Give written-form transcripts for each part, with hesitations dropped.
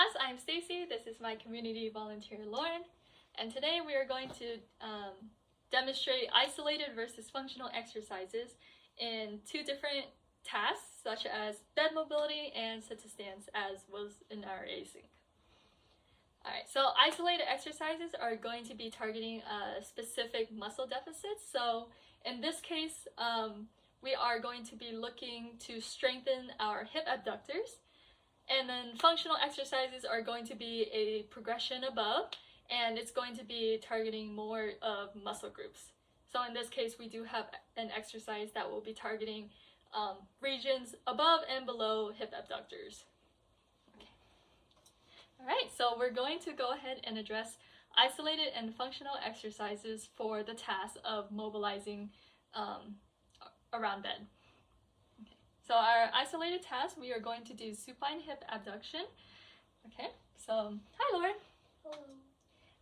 class, I'm Stacy. This is my community volunteer Lauren, and today we are going to demonstrate isolated versus functional exercises in two different tasks, such as bed mobility and sit-to-stands, as was in our async. Alright, so isolated exercises are going to be targeting specific muscle deficits. So in this case, we are going to be looking to strengthen our hip abductors. And then functional exercises are going to be a progression above, and it's going to be targeting more of muscle groups. So in this case, we do have an exercise that will be targeting regions above and below hip abductors. Okay. All right, so we're going to go ahead and address isolated and functional exercises for the task of mobilizing around bed. So our isolated task, we are going to do supine hip abduction. Okay, so hi Lauren. Hello.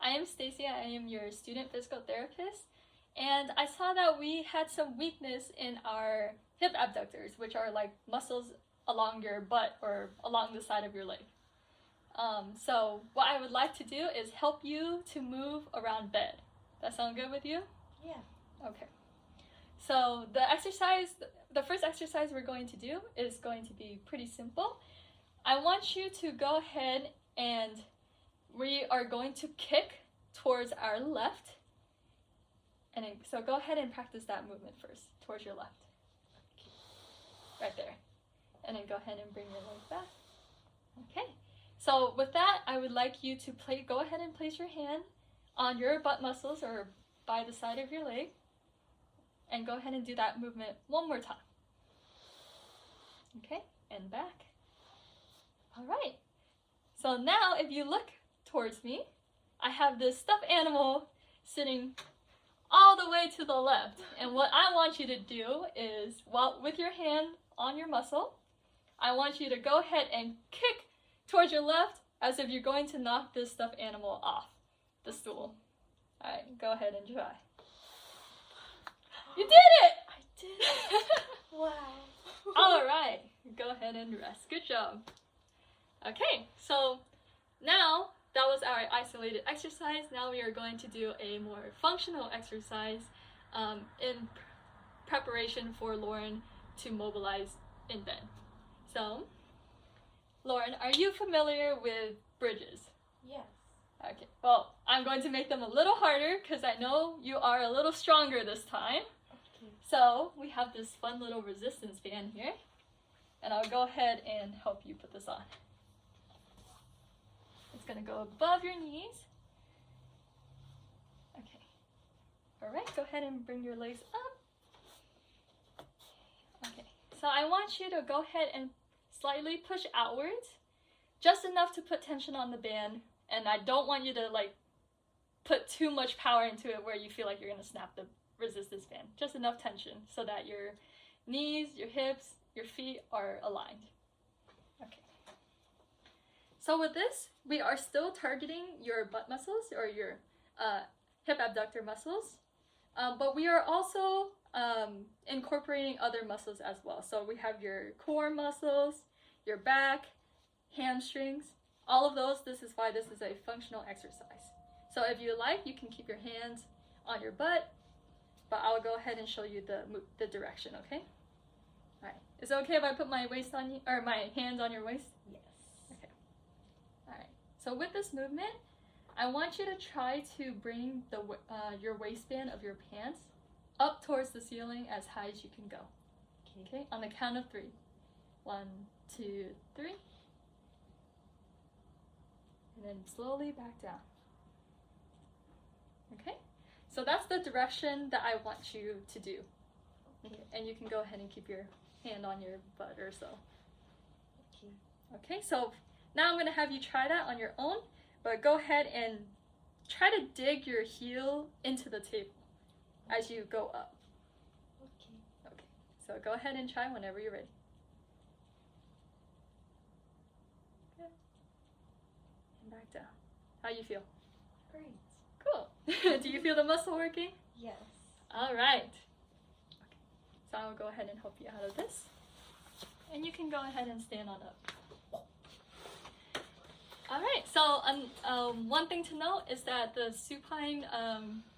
I am Stacy. I am your student physical therapist, and I saw that we had some weakness in our hip abductors, which are like muscles along your butt or along the side of your leg. So what I would like to do is help you to move around bed. That sound good with you? Yeah. Okay. So the first exercise we're going to do is going to be pretty simple. I want you to go ahead and we are going to kick towards our left. And then, so go ahead and practice that movement first, towards your left. Right there. And then go ahead and bring your leg back. Okay. So with that, I would like you to go ahead and place your hand on your butt muscles or by the side of your leg. And go ahead and do that movement one more time. Okay, and back. All right. So now if you look towards me, I have this stuffed animal sitting all the way to the left. And what I want you to do is, with your hand on your muscle, I want you to go ahead and kick towards your left as if you're going to knock this stuffed animal off the stool. All right, go ahead and try. You did it! I did it! Wow. All right, go ahead and rest. Good job. Okay, so now that was our isolated exercise. Now we are going to do a more functional exercise in preparation for Lauren to mobilize in bed. So, Lauren, are you familiar with bridges? Yes. Okay, well, I'm going to make them a little harder because I know you are a little stronger this time. Okay. So we have this fun little resistance band here, and I'll go ahead and help you put this on. It's going to go above your knees. Okay. All right, go ahead and bring your legs up. Okay, so I want you to go ahead and slightly push outwards, just enough to put tension on the band, and I don't want you to put too much power into it where you feel like you're going to snap the resistance band. Just enough tension so that your knees, your hips, your feet are aligned. Okay. So with this, we are still targeting your butt muscles or your hip abductor muscles, but we are also incorporating other muscles as well. So we have your core muscles, your back, hamstrings, all of those. This is why this is a functional exercise. So if you like, you can keep your hands on your butt, but I'll go ahead and show you the direction, okay? All right. Is it okay if I put my waist on you, or my hands on your waist? Yes. Okay. All right. So with this movement, I want you to try to bring your waistband of your pants up towards the ceiling as high as you can go. Okay. On the count of 3. 1, 2, 3. And then slowly back down. Okay? So that's the direction that I want you to do. Okay. And you can go ahead and keep your hand on your butt or so. Okay. Okay, so now I'm going to have you try that on your own, but go ahead and try to dig your heel into the table as you go up. Okay. Okay, so go ahead and try whenever you're ready. Good. And back down. How you feel? Great. Cool. Do you feel the muscle working? Yes. All right. Okay. So I'll go ahead and help you out of this. And you can go ahead and stand on up. So one thing to note is that the supine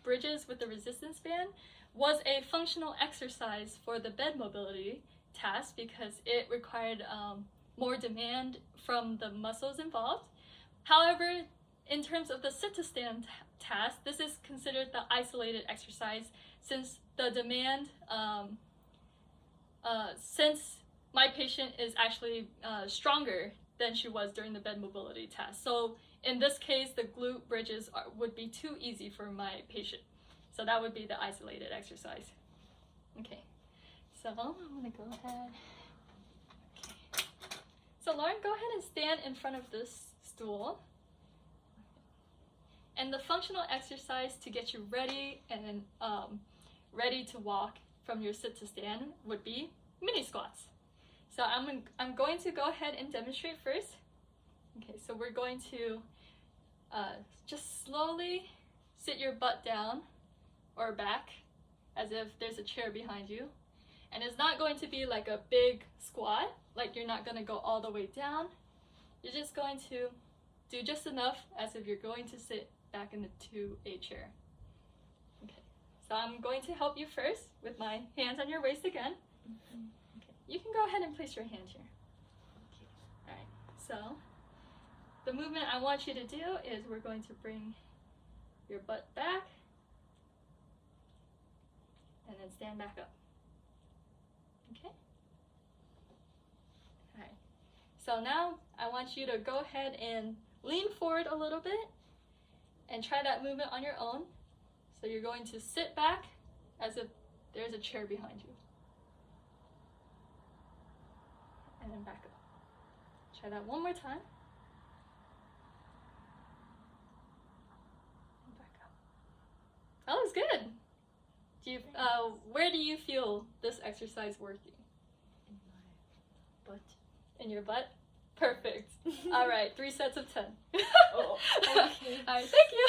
bridges with the resistance band was a functional exercise for the bed mobility task because it required more demand from the muscles involved. However, in terms of the sit-to-stand task, this is considered the isolated exercise since the demand, since my patient is actually stronger than she was during the bed mobility test. So in this case, the glute bridges would be too easy for my patient. So that would be the isolated exercise. Okay, so I'm gonna go ahead. Okay. So Lauren, go ahead and stand in front of this stool. And the functional exercise to get you ready and ready to walk from your sit to stand would be mini squats. So I'm going to go ahead and demonstrate first. Okay, so we're going to just slowly sit your butt down or back as if there's a chair behind you. And it's not going to be like a big squat, like you're not going to go all the way down. You're just going to do just enough as if you're going to sit back into a chair. Okay, so I'm going to help you first with my hands on your waist again. Okay, you can go ahead and place your hand here. Okay. All right, so the movement I want you to do is we're going to bring your butt back and then stand back up. Okay? All right, so now I want you to go ahead and lean forward a little bit and try that movement on your own. So you're going to sit back as if there's a chair behind you. And then back up. Try that one more time. And back up. That was good. Where do you feel this exercise working? In my butt. In your butt? Perfect. All right, 3 sets of 10. Oh, okay. All right, thank you.